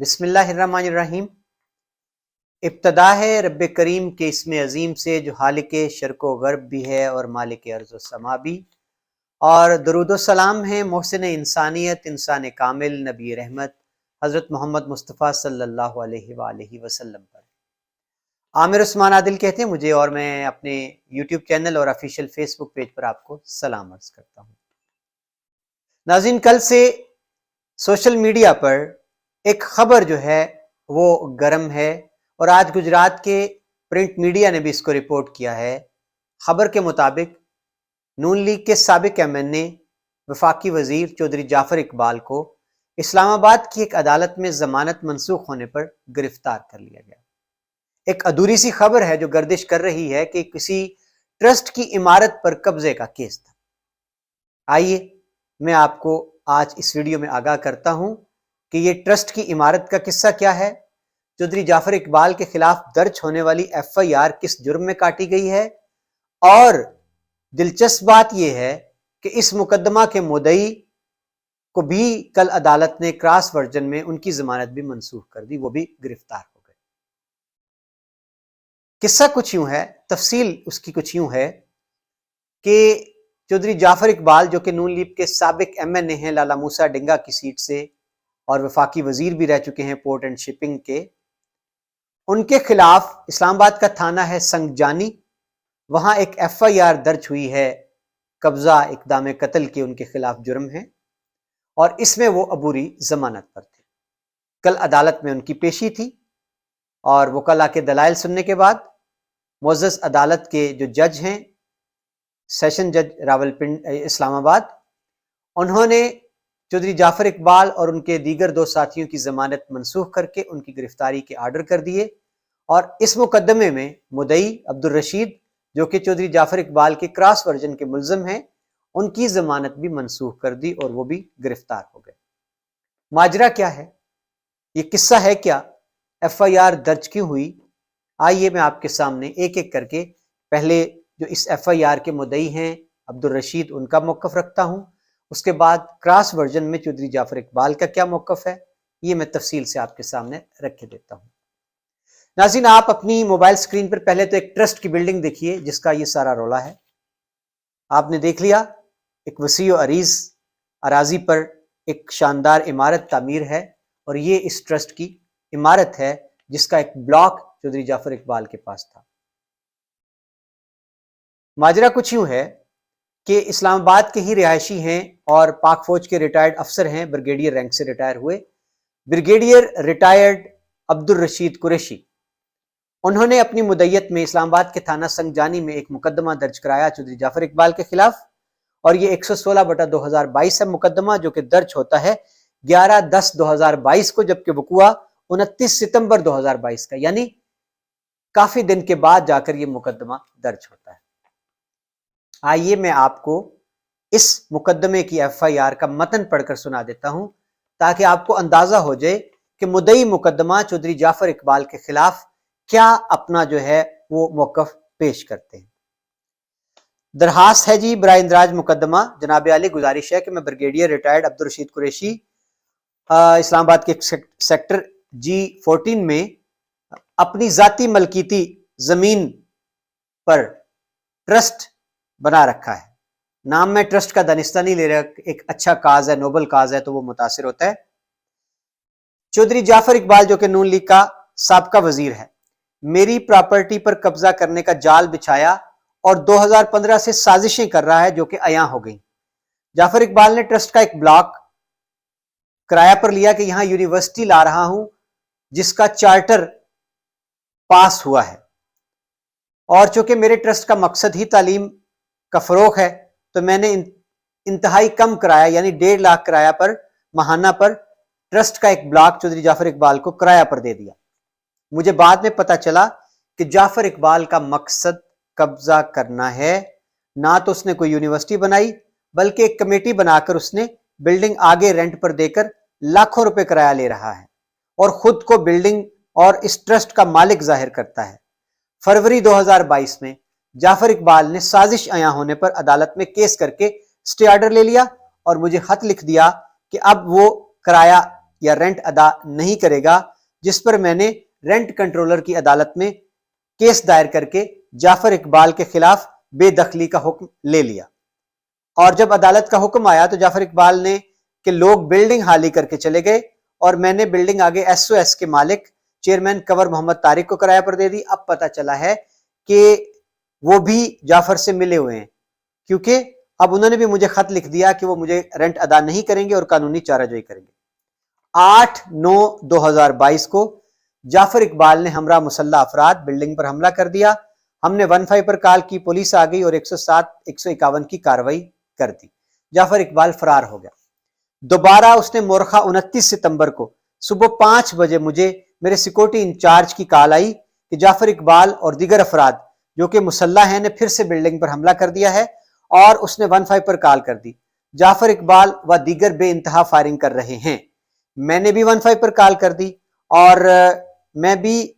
بسم اللہ الرحمن الرحیم۔ ابتدا ہے رب کریم کے اسم عظیم سے جو خالق شرق و غرب بھی ہے اور مالک ارض و سما بھی، اور درود و سلام ہے محسن انسانیت، انسان کامل، نبی رحمت حضرت محمد مصطفیٰ صلی اللہ علیہ وآلہ وسلم پر۔ عامر عثمان عادل کہتے ہیں مجھے، اور میں اپنے یوٹیوب چینل اور آفیشیل فیس بک پیج پر آپ کو سلام عرض کرتا ہوں۔ ناظرین، کل سے سوشل میڈیا پر ایک خبر جو ہے وہ گرم ہے، اور آج گجرات کے پرنٹ میڈیا نے بھی اس کو رپورٹ کیا ہے۔ خبر کے مطابق نون لیگ کے سابق ایم این اے وفاقی وزیر چودھری جعفر اقبال کو اسلام آباد کی ایک عدالت میں ضمانت منسوخ ہونے پر گرفتار کر لیا گیا۔ ایک ادھوری سی خبر ہے جو گردش کر رہی ہے کہ کسی ٹرسٹ کی عمارت پر قبضے کا کیس تھا۔ آئیے میں آپ کو آج اس ویڈیو میں آگاہ کرتا ہوں کہ یہ ٹرسٹ کی عمارت کا قصہ کیا ہے، چودھری جعفر اقبال کے خلاف درج ہونے والی ایف آئی آر کس جرم میں کاٹی گئی ہے، اور دلچسپ بات یہ ہے کہ اس مقدمہ کے مدعی کو بھی کل عدالت نے کراس ورژن میں ان کی ضمانت بھی منسوخ کر دی، وہ بھی گرفتار ہو گئے۔ قصہ کچھ یوں ہے، تفصیل اس کی کچھ یوں ہے کہ چودھری جعفر اقبال جو کہ نون لیگ کے سابق ایم این اے ہیں لالا موسیٰ ڈنگا کی سیٹ سے، اور وفاقی وزیر بھی رہ چکے ہیں پورٹ اینڈ شپنگ کے، ان کے خلاف اسلام آباد کا تھانہ ہے سنگجانی، وہاں ایک ایف آئی آر درج ہوئی ہے، قبضہ اقدام قتل کے ان کے خلاف جرم ہے، اور اس میں وہ عبوری ضمانت پر تھے۔ کل عدالت میں ان کی پیشی تھی، اور وکلاء کے دلائل سننے کے بعد معزز عدالت کے جو جج ہیں، سیشن جج راولپنڈی اسلام آباد، انہوں نے چودھری جعفر اقبال اور ان کے دیگر دو ساتھیوں کی ضمانت منسوخ کر کے ان کی گرفتاری کے آرڈر کر دیے، اور اس مقدمے میں مدعی عبدالرشید جو کہ چودھری جعفر اقبال کے کراس ورژن کے ملزم ہیں، ان کی ضمانت بھی منسوخ کر دی اور وہ بھی گرفتار ہو گئے۔ ماجرا کیا ہے، یہ قصہ ہے کیا، ایف آئی آر درج کیوں ہوئی؟ آئیے میں آپ کے سامنے ایک ایک کر کے پہلے جو اس ایف آئی آر کے مدعی ہیں عبدالرشید ان کا موقف رکھتا ہوں، اس کے بعد کراس ورژن میں چودھری جعفر اقبال کا کیا موقف ہے، یہ میں تفصیل سے آپ کے سامنے رکھ کے دیتا ہوں۔ ناظرین، آپ اپنی موبائل سکرین پر پہلے تو ایک ٹرسٹ کی بلڈنگ دیکھیے جس کا یہ سارا رولا ہے۔ آپ نے دیکھ لیا، ایک وسیع و عریض اراضی پر ایک شاندار عمارت تعمیر ہے، اور یہ اس ٹرسٹ کی عمارت ہے جس کا ایک بلاک چودھری جعفر اقبال کے پاس تھا۔ ماجرا کچھ یوں ہے کہ اسلام آباد کے ہی رہائشی ہیں اور پاک فوج کے ریٹائرڈ افسر ہیں، بریگیڈیئر رینک سے ریٹائر ہوئے بریگیڈیئر ریٹائرڈ عبدالرشید قریشی، انہوں نے اپنی مدعیت میں اسلام آباد کے تھانہ سنگجانی میں ایک مقدمہ درج کرایا چودھری جعفر اقبال کے خلاف، اور یہ 116/2022 ہے مقدمہ، جو کہ درج ہوتا ہے 11/10/2022 کو، جبکہ وقوع 29 ستمبر 2022 کا، یعنی کافی دن کے بعد جا کر یہ مقدمہ درج ہوتا ہے۔ آئیے میں آپ کو اس مقدمے کی ایف آئی آر کا متن پڑھ کر سنا دیتا ہوں تاکہ آپ کو اندازہ ہو جائے کہ مدعی مقدمہ چودھری جعفر اقبال کے خلاف کیا اپنا جو ہے وہ موقف پیش کرتے ہیں۔ درخواست ہے جی برائے اندراج مقدمہ، جناب عالی گزارش ہے کہ میں بریگیڈیئر ریٹائرڈ عبدالرشید قریشی اسلام آباد کے سیکٹر G14 میں اپنی ذاتی ملکیتی زمین پر ٹرسٹ بنا رکھا ہے۔ نام میں ٹرسٹ کا دانستہ نہیں لے رہا، ایک اچھا کاز ہے، نوبل کاز ہے، تو وہ متاثر ہوتا ہے۔ چودھری جعفر اقبال جو کہ نون لیگ کا سابقہ وزیر ہے، میری پراپرٹی پر قبضہ کرنے کا جال بچھایا اور 2015 سے سازشیں کر رہا ہے جو کہ عیاں ہو گئیں۔ جعفر اقبال نے ٹرسٹ کا ایک بلاک کرایہ پر لیا کہ یہاں یونیورسٹی لا رہا ہوں جس کا چارٹر پاس ہوا ہے، اور چونکہ میرے ٹرسٹ کا مقصد ہی تعلیم کا فروغ ہے تو میں نے انتہائی کم کرایہ یعنی 1.5 لاکھ کرایہ پر ماہانہ پر ٹرسٹ کا ایک بلاک چودھری جعفر اقبال کو کرایہ پر دے دیا۔ مجھے بعد میں پتا چلا کہ جعفر اقبال کا مقصد قبضہ کرنا ہے، نہ تو اس نے کوئی یونیورسٹی بنائی بلکہ ایک کمیٹی بنا کر اس نے بلڈنگ آگے رینٹ پر دے کر لاکھوں روپے کرایہ لے رہا ہے، اور خود کو بلڈنگ اور اس ٹرسٹ کا مالک ظاہر کرتا ہے۔ فروری 2022 میں جعفر اقبال نے سازش عیاں ہونے پر عدالت میں کیس کر کے اسٹے آرڈر لے لیا، اور مجھے خط لکھ دیا کہ اب وہ کرایہ یا رینٹ ادا نہیں کرے گا، جس پر میں نے رینٹ کنٹرولر کی عدالت میں کیس دائر کر کے جعفر اقبال کے خلاف بے دخلی کا حکم لے لیا۔ اور جب عدالت کا حکم آیا تو جعفر اقبال نے کہ لوگ بلڈنگ خالی کر کے چلے گئے، اور میں نے بلڈنگ آگے ایس او ایس کے مالک چیئرمین کنور محمد طارق کو کرایہ پر دے دی۔ اب پتہ چلا ہے کہ وہ بھی جعفر سے ملے ہوئے ہیں، کیونکہ اب انہوں نے بھی مجھے خط لکھ دیا کہ وہ مجھے رینٹ ادا نہیں کریں گے اور قانونی چارہ جوئی کریں گے۔ 8/9/2022 کو جعفر اقبال نے ہمراہ مسلح افراد بلڈنگ پر حملہ کر دیا۔ ہم نے 15 پر کال کی، پولیس آ گئی اور 107-151 کی کارروائی کر دی۔ جعفر اقبال فرار ہو گیا۔ دوبارہ اس نے مورخہ 29 ستمبر کو صبح 5 بجے مجھے میرے سیکورٹی انچارج کی کال آئی کہ جعفر اقبال اور دیگر افراد جو کہ مسلح ہیں نے پھر سے بلڈنگ پر حملہ کر دیا ہے، اور اس نے 15 پر کال کر دی۔ جعفر اقبال و دیگر بے انتہا فائرنگ کر رہے ہیں۔ میں نے بھی 15 پر کال کر دی، اور میں بھی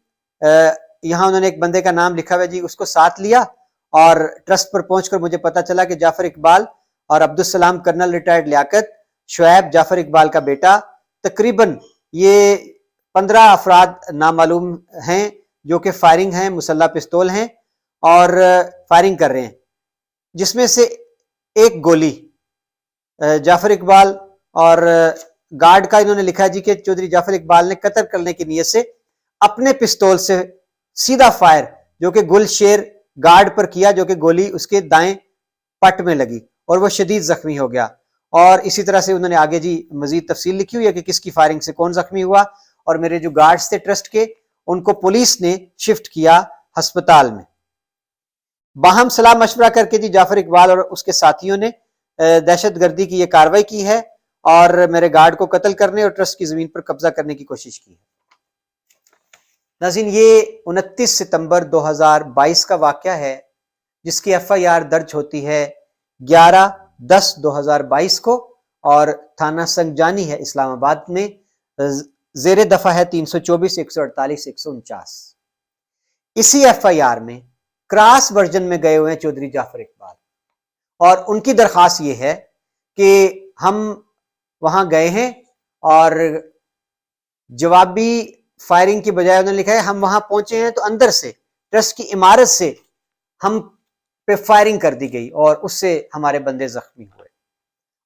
یہاں انہوں نے ایک بندے کا نام لکھا ہوا جی، اس کو ساتھ لیا، اور ٹرسٹ پر پہنچ کر مجھے پتا چلا کہ جعفر اقبال اور عبدالسلام کرنل ریٹائرڈ لیاقت، شعیب جعفر اقبال کا بیٹا، تقریباً یہ 15 افراد نامعلوم ہیں جو کہ فائرنگ ہیں، مسلح پستول ہیں اور فائرنگ کر رہے ہیں، جس میں سے ایک گولی جعفر اقبال اور گارڈ کا انہوں نے لکھا جی کہ چودھری جعفر اقبال نے قتل کرنے کی نیت سے اپنے پستول سے سیدھا فائر جو کہ گل شیر گارڈ پر کیا، جو کہ گولی اس کے دائیں پٹ میں لگی اور وہ شدید زخمی ہو گیا۔ اور اسی طرح سے انہوں نے آگے جی مزید تفصیل لکھی ہوئی ہے کہ کس کی فائرنگ سے کون زخمی ہوا، اور میرے جو گارڈز تھے ٹرسٹ کے ان کو پولیس نے شفٹ کیا ہسپتال میں۔ باہم صلاح مشورہ کر کے جی جعفر اقبال اور اس کے ساتھیوں نے دہشت گردی کی یہ کارروائی کی ہے، اور میرے گارڈ کو قتل کرنے اور ٹرسٹ کی زمین پر قبضہ کرنے کی کوشش کی ہے۔ ناظرین، یہ 29 ستمبر 2022 کا واقعہ ہے، جس کی ایف آئی آر درج ہوتی ہے 11/10/2022 کو، اور تھانہ سنگجانی ہے اسلام آباد میں، زیر دفعہ ہے 324 148 149۔ اسی ایف آئی آر میں کراس ورژن میں گئے ہوئے ہیں چودھری جعفر اقبال، اور ان کی درخواست یہ ہے کہ ہم وہاں گئے ہیں اور جوابی فائرنگ کی بجائے انہوں نے لکھا ہے ہم وہاں پہنچے ہیں تو اندر سے ٹرسٹ کی عمارت سے ہم پہ فائرنگ کر دی گئی اور اس سے ہمارے بندے زخمی ہوئے،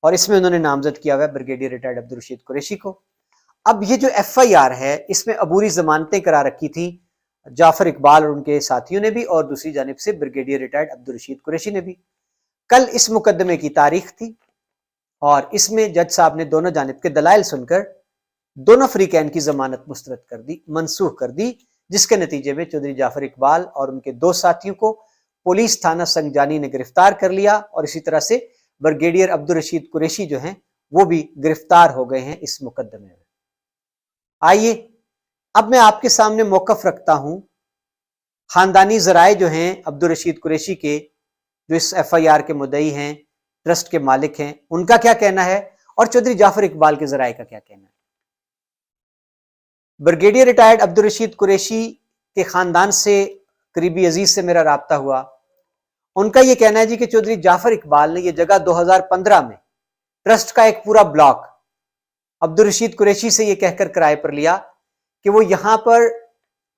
اور اس میں انہوں نے نامزد کیا ہوا ہے بریگیڈیئر ریٹائرڈ عبدالرشید قریشی کو۔ اب یہ جو ایف آئی آر ہے اس میں عبوری ضمانتیں کرا رکھی تھیں جعفر اقبال اور ان کے ساتھیوں نے بھی، اور دوسری جانب سے بریگیڈیئر ریٹائرڈ عبدالرشید قریشی نے بھی۔ کل اس مقدمے کی تاریخ تھی، اور اس میں جج صاحب نے دونوں جانب کے دلائل سن کر دونوں فریقین کی ضمانت مسترد کر دی، منسوخ کر دی، جس کے نتیجے میں چودھری جعفر اقبال اور ان کے 2 ساتھیوں کو پولیس تھانہ سنگجانی نے گرفتار کر لیا، اور اسی طرح سے بریگیڈیئر عبدالرشید قریشی جو ہیں وہ بھی گرفتار ہو گئے ہیں اس مقدمے میں۔ آئیے اب میں آپ کے سامنے موقف رکھتا ہوں خاندانی ذرائع جو ہیں عبدالرشید قریشی کے، جو اس ایف آئی آر کے مدعی ہیں، ٹرسٹ کے مالک ہیں، ان کا کیا کہنا ہے، اور چودھری جعفر اقبال کے ذرائع کا کیا کہنا ہے۔ بریگیڈیئر ریٹائرڈ عبدالرشید قریشی کے خاندان سے قریبی عزیز سے میرا رابطہ ہوا، ان کا یہ کہنا ہے جی کہ چودھری جعفر اقبال نے یہ جگہ 2015 میں ٹرسٹ کا ایک پورا بلاک عبدالرشید قریشی سے یہ کہہ کر کرائے پر لیا کہ وہ یہاں پر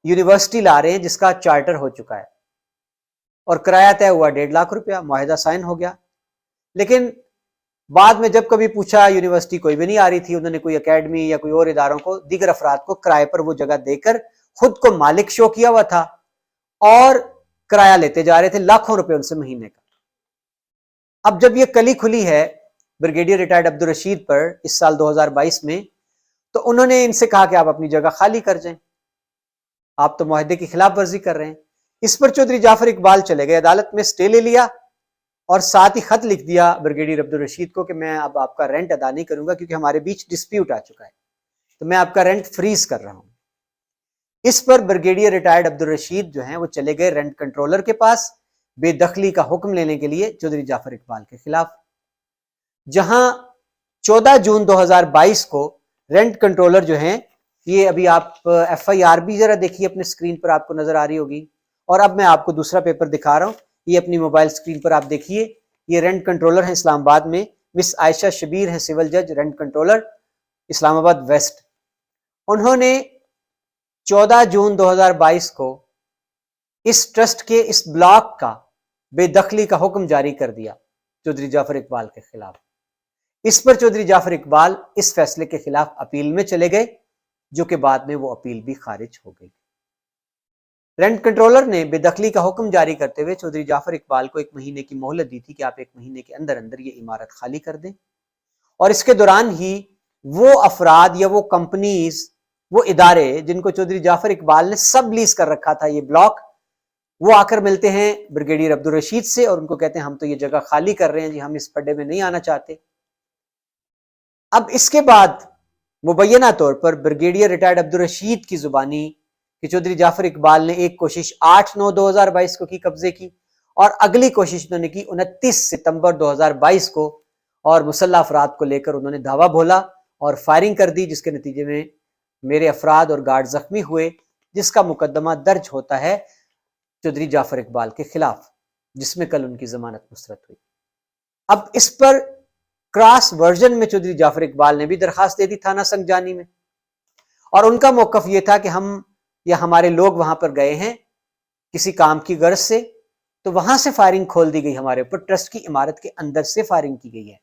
یونیورسٹی لا رہے ہیں جس کا چارٹر ہو چکا ہے، اور کرایہ طے ہوا 1.5 لاکھ روپیہ، معاہدہ سائن ہو گیا۔ لیکن بعد میں جب کبھی پوچھا، یونیورسٹی کوئی بھی نہیں آ رہی تھی، انہوں نے کوئی اکیڈمی یا کوئی اور اداروں کو، دیگر افراد کو کرائے پر وہ جگہ دے کر خود کو مالک شو کیا ہوا تھا، اور کرایہ لیتے جا رہے تھے لاکھوں روپے ان سے مہینے کا۔ اب جب یہ کلی کھلی ہے بریگیڈیئر ریٹائرڈ عبدالرشید پر اس سال 2022 میں، تو انہوں نے ان سے کہا کہ آپ اپنی جگہ خالی کر جائیں، آپ تو معاہدے کی خلاف ورزی کر رہے ہیں۔ اس پر چودھری جعفر اقبال چلے گئے، عدالت میں سٹے لے لیا، اور ساتھ ہی خط لکھ دیا بریگیڈیئر عبدالرشید کو کہ میں اب آپ کا رینٹ ادا نہیں کروں گا کیونکہ ہمارے بیچ ڈسپیوٹ آ چکا ہے، تو میں آپ کا رینٹ فریز کر رہا ہوں۔ اس پر بریگیڈیئر ریٹائرڈ عبدالرشید جو ہیں وہ چلے گئے رینٹ کنٹرولر کے پاس بے دخلی کا حکم لینے کے لیے چودھری جعفر اقبال کے خلاف، جہاں 14 جون 2022 کو رینٹ کنٹرولر جو ہیں، یہ ابھی آپ ایف آئی آر بھی ذرا دیکھیے اپنے اسکرین پر، آپ کو نظر آ رہی ہوگی، اور اب میں آپ کو دوسرا پیپر دکھا رہا ہوں، یہ اپنی موبائل اسکرین پر آپ دیکھیے، یہ رینٹ کنٹرولر ہیں اسلام آباد میں، مس عائشہ شبیر ہیں سول جج رینٹ کنٹرولر اسلام آباد ویسٹ۔ انہوں نے 14 جون 2022 کو اس ٹرسٹ کے اس بلاک کا بے دخلی کا حکم جاری کر دیا چودھری جعفر اقبال کے خلاف۔ اس پر چودھری جعفر اقبال اس فیصلے کے خلاف اپیل میں چلے گئے، جو کہ بعد میں وہ اپیل بھی خارج ہو گئی۔ رینٹ کنٹرولر نے بے دخلی کا حکم جاری کرتے ہوئے چودھری جعفر اقبال کو 1 مہینے کی مہلت دی تھی کہ آپ 1 مہینے کے اندر اندر یہ عمارت خالی کر دیں، اور اس کے دوران ہی وہ افراد یا وہ کمپنیز، وہ ادارے جن کو چودھری جعفر اقبال نے سب لیز کر رکھا تھا یہ بلاک، وہ آ کر ملتے ہیں بریگیڈیئر عبدالرشید سے اور ان کو کہتے ہیں ہم تو یہ جگہ خالی کر رہے ہیں جی، ہم اس پڈے میں نہیں آنا چاہتے۔ اب اس کے بعد مبینہ طور پر بریگیڈیئر ریٹائرڈ عبدالرشید کی زبانی کہ چودھری جعفر اقبال نے ایک کوشش 8/9/2022 کو کی قبضے کی، اور اگلی کوشش انہوں نے کی 29 ستمبر 2022 کو، اور مسلح افراد کو لے کر انہوں نے دھاوا بولا اور فائرنگ کر دی، جس کے نتیجے میں میرے افراد اور گارڈ زخمی ہوئے، جس کا مقدمہ درج ہوتا ہے چودھری جعفر اقبال کے خلاف، جس میں کل ان کی ضمانت مسترد ہوئی۔ اب اس پر کراس ورژن میں چودھری جعفر اقبال نے بھی درخواست دے دی تھانہ سنگجانی میں، اور ان کا موقف یہ تھا کہ ہم یا ہمارے لوگ وہاں پر گئے ہیں کسی کام کی غرض سے، تو وہاں سے فائرنگ کھول دی گئی ہمارے اوپر، ٹرسٹ کی عمارت کے اندر سے فائرنگ کی گئی ہے،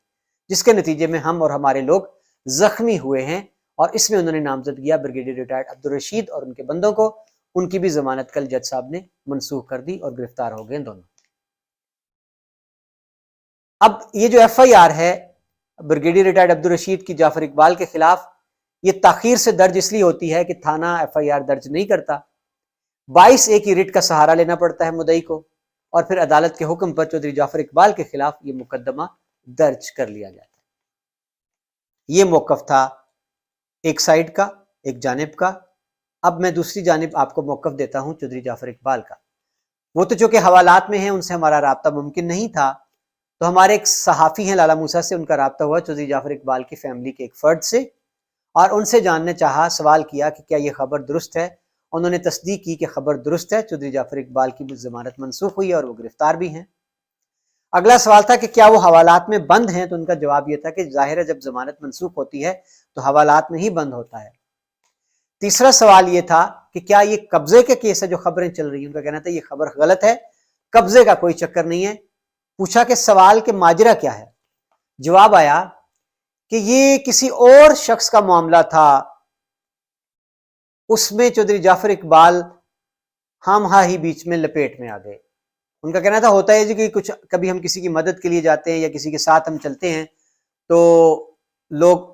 جس کے نتیجے میں ہم اور ہمارے لوگ زخمی ہوئے ہیں، اور اس میں انہوں نے نامزد کیا بریگیڈیئر ریٹائرڈ عبدالرشید اور ان کے بندوں کو۔ ان کی بھی ضمانت کل جج صاحب نے منسوخ کر دی اور گرفتار ہو گئے دونوں۔ اب یہ جو ایف آئی آر ہے بریگیڈیئر ریٹائرڈ عبدالرشید کی جعفر اقبال کے خلاف، یہ تاخیر سے درج اس لیے ہوتی ہے کہ تھانہ ایف آئی آر درج نہیں کرتا، 22A کی ریٹ کا سہارا لینا پڑتا ہے مدعی کو، اور پھر عدالت کے حکم پر چودھری جعفر اقبال کے خلاف یہ مقدمہ درج کر لیا جاتا ہے۔ یہ موقف تھا ایک سائیڈ کا، ایک جانب کا۔ اب میں دوسری جانب آپ کو موقف دیتا ہوں چودھری جعفر اقبال کا۔ وہ تو چونکہ حوالات میں ہیں، ان سے ہمارا رابطہ ممکن نہیں تھا، تو ہمارے ایک صحافی ہیں لالا موسیٰ سے ان کا رابطہ ہوا چودھری جعفر اقبال کی فیملی کے ایک فرد سے، اور ان سے جاننے چاہا، سوال کیا کہ کیا یہ خبر درست ہے۔ انہوں نے تصدیق کی کہ خبر درست ہے، چودھری جعفر اقبال کی ضمانت منسوخ ہوئی ہے اور وہ گرفتار بھی ہیں۔ اگلا سوال تھا کہ کیا وہ حوالات میں بند ہیں، تو ان کا جواب یہ تھا کہ ظاہر ہے جب ضمانت منسوخ ہوتی ہے تو حوالات میں ہی بند ہوتا ہے۔ تیسرا سوال یہ تھا کہ کیا یہ قبضے کے کیس ہے جو خبریں چل رہی ہیں، ان کا کہنا تھا یہ خبر غلط ہے، قبضے کا کوئی چکر نہیں ہے۔ پوچھا کہ سوال کے ماجرا کیا ہے، جواب آیا کہ یہ کسی اور شخص کا معاملہ تھا، اس میں چودھری جعفر اقبال ہم ہی بیچ میں لپیٹ میں آ گئے۔ ان کا کہنا تھا ہوتا ہے جی کہ کچھ کبھی ہم کسی کی مدد کے لیے جاتے ہیں یا کسی کے ساتھ ہم چلتے ہیں تو لوگ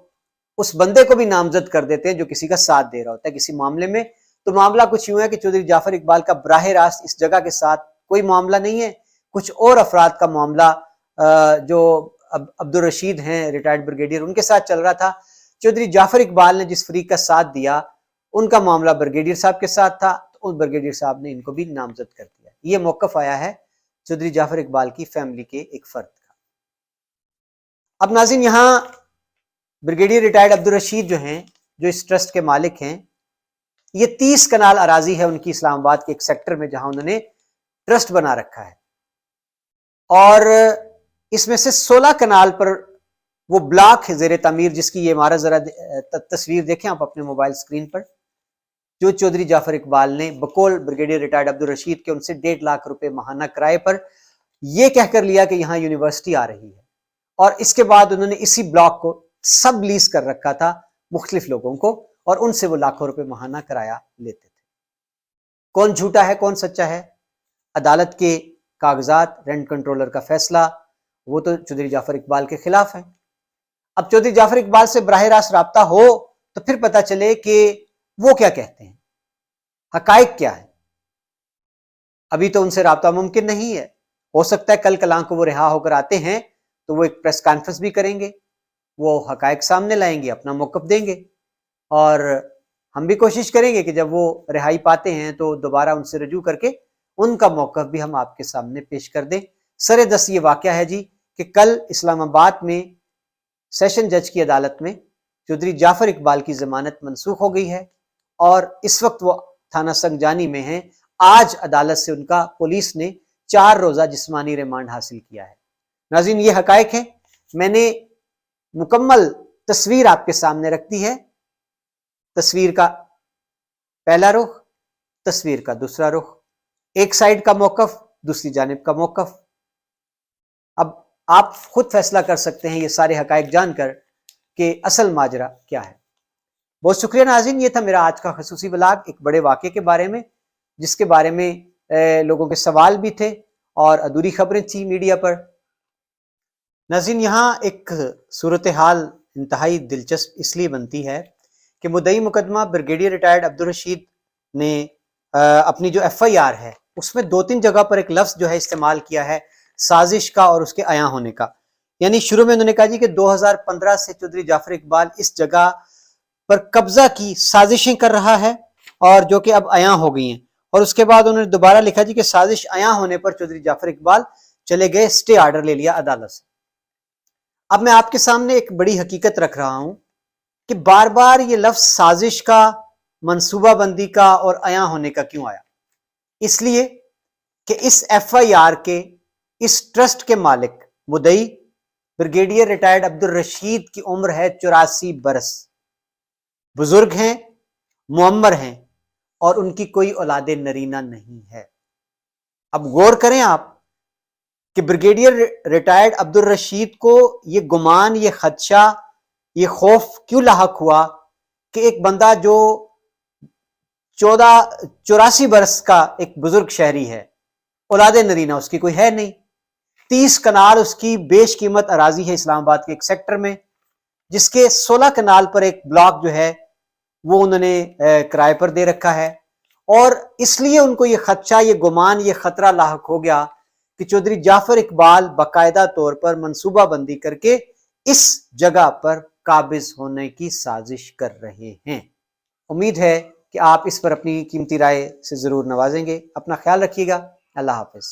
اس بندے کو بھی نامزد کر دیتے ہیں جو کسی کا ساتھ دے رہا ہوتا ہے کسی معاملے میں۔ تو معاملہ کچھ یوں ہے کہ چودھری جعفر اقبال کا براہ راست اس جگہ کے ساتھ کوئی معاملہ نہیں ہے، کچھ اور افراد کا معاملہ جو عبدالرشید ہیں ریٹائرڈ بریگیڈیئر، ان کے ساتھ چل رہا تھا۔ چودھری جعفر اقبال نے جس فریق کا ساتھ دیا ان کا معاملہ بریگیڈیئر صاحب کے ساتھ تھا، تو بریگیڈیئر صاحب نے ان کو بھی نامزد کر دیا۔ یہ موقف آیا ہے چودھری جعفر اقبال کی فیملی کے ایک فرد کا۔ اب ناظرین، یہاں بریگیڈیئر ریٹائرڈ عبدالرشید جو ہیں، جو اس ٹرسٹ کے مالک ہیں، یہ 30 کنال اراضی ہے ان کی اسلام آباد کے ایک سیکٹر میں جہاں انہوں نے ٹرسٹ بنا رکھا ہے، اور اس میں سے 16 کنال پر وہ بلاک ہے زیر تعمیر، جس کی یہ عمارت ذرا تصویر دیکھیں آپ اپنے موبائل سکرین پر، جو چودھری جعفر اقبال نے بقول بریگیڈیئر ریٹائرڈ عبدالرشید کے ان سے 1.5 لاکھ روپے ماہانہ کرائے پر یہ کہہ کر لیا کہ یہاں یونیورسٹی آ رہی ہے، اور اس کے بعد انہوں نے اسی بلاک کو سب لیز کر رکھا تھا مختلف لوگوں کو، اور ان سے وہ لاکھوں روپے ماہانہ کرایہ لیتے تھے۔ کون جھوٹا ہے کون سچا ہے؟ عدالت کے کاغذات، رینٹ کنٹرولر کا فیصلہ، وہ تو چودھری جعفر اقبال کے خلاف ہے۔ اب چودھری جعفر اقبال سے براہ راست رابطہ ہو تو پھر پتہ چلے کہ وہ کیا کہتے ہیں، حقائق کیا ہے۔ ابھی تو ان سے رابطہ ممکن نہیں ہے، ہو سکتا ہے کل کلاں کو وہ رہا ہو کر آتے ہیں تو وہ ایک پریس کانفرنس بھی کریں گے، وہ حقائق سامنے لائیں گے، اپنا موقف دیں گے، اور ہم بھی کوشش کریں گے کہ جب وہ رہائی پاتے ہیں تو دوبارہ ان سے رجوع کر کے ان کا موقف بھی ہم آپ کے سامنے پیش کر دیں۔ سر دست یہ واقعہ ہے جی کہ کل اسلام آباد میں سیشن جج کی عدالت میں چودھری جعفر اقبال کی ضمانت منسوخ ہو گئی ہے، اور اس وقت وہ تھانہ سنگجانی میں ہیں۔ آج عدالت سے ان کا پولیس نے 4 روزہ جسمانی ریمانڈ حاصل کیا ہے۔ ناظرین، یہ حقائق ہے، میں نے مکمل تصویر آپ کے سامنے رکھ دی ہے۔ تصویر کا پہلا رخ، تصویر کا دوسرا رخ، ایک سائڈ کا موقف، دوسری جانب کا موقف۔ اب آپ خود فیصلہ کر سکتے ہیں یہ سارے حقائق جان کر کہ اصل ماجرا کیا ہے۔ بہت شکریہ ناظرین، یہ تھا میرا آج کا خصوصی ولاگ ایک بڑے واقعے کے بارے میں، جس کے بارے میں لوگوں کے سوال بھی تھے اور ادھوری خبریں تھیں میڈیا پر۔ ناظرین، یہاں ایک صورتحال انتہائی دلچسپ اس لیے بنتی ہے کہ مدعی مقدمہ بریگیڈیئر ریٹائرڈ عبدالرشید نے اپنی جو ایف آئی آر ہے اس میں 2-3 جگہ پر ایک لفظ جو ہے استعمال کیا ہے سازش کا اور اس کے عیاں ہونے کا۔ یعنی شروع میں انہوں نے کہا جی کہ 2015 سے چودھری جعفر اقبال اس جگہ پر قبضہ کی سازشیں کر رہا ہے اور جو کہ اب عیاں ہو گئی ہیں، اور اس کے بعد انہوں نے دوبارہ لکھا جی کہ سازش عیاں ہونے پر چودھری جعفر اقبال چلے گئے، اسٹے آرڈر لے لیا عدالت سے۔ اب میں آپ کے سامنے ایک بڑی حقیقت رکھ رہا ہوں کہ بار بار یہ لفظ سازش کا، منصوبہ بندی کا اور عیاں ہونے کا کیوں آیا؟ اس لیے کہ اس ایف آئی آر کے اس ٹرسٹ کے مالک مدعی بریگیڈیئر ریٹائرڈ عبدالرشید کی عمر ہے 84 برس، بزرگ ہیں، معمر ہیں اور ان کی کوئی اولاد نرینہ نہیں ہے۔ اب غور کریں آپ کہ بریگیڈیئر ریٹائرڈ عبدالرشید کو یہ گمان، یہ خدشہ، یہ خوف کیوں لاحق ہوا کہ ایک بندہ جو 84 برس کا ایک بزرگ شہری ہے، اولاد نرینہ اس کی کوئی ہے نہیں، 30 کنال اس کی بیش قیمت اراضی ہے اسلام آباد کے ایک سیکٹر میں، جس کے 16 کنال پر ایک بلاک جو ہے وہ انہوں نے کرائے پر دے رکھا ہے، اور اس لیے ان کو یہ خدشہ، یہ گمان، یہ خطرہ لاحق ہو گیا کہ چودھری جعفر اقبال باقاعدہ طور پر منصوبہ بندی کر کے اس جگہ پر قابض ہونے کی سازش کر رہے ہیں۔ امید ہے کہ آپ اس پر اپنی قیمتی رائے سے ضرور نوازیں گے۔ اپنا خیال رکھیے گا۔ اللہ حافظ۔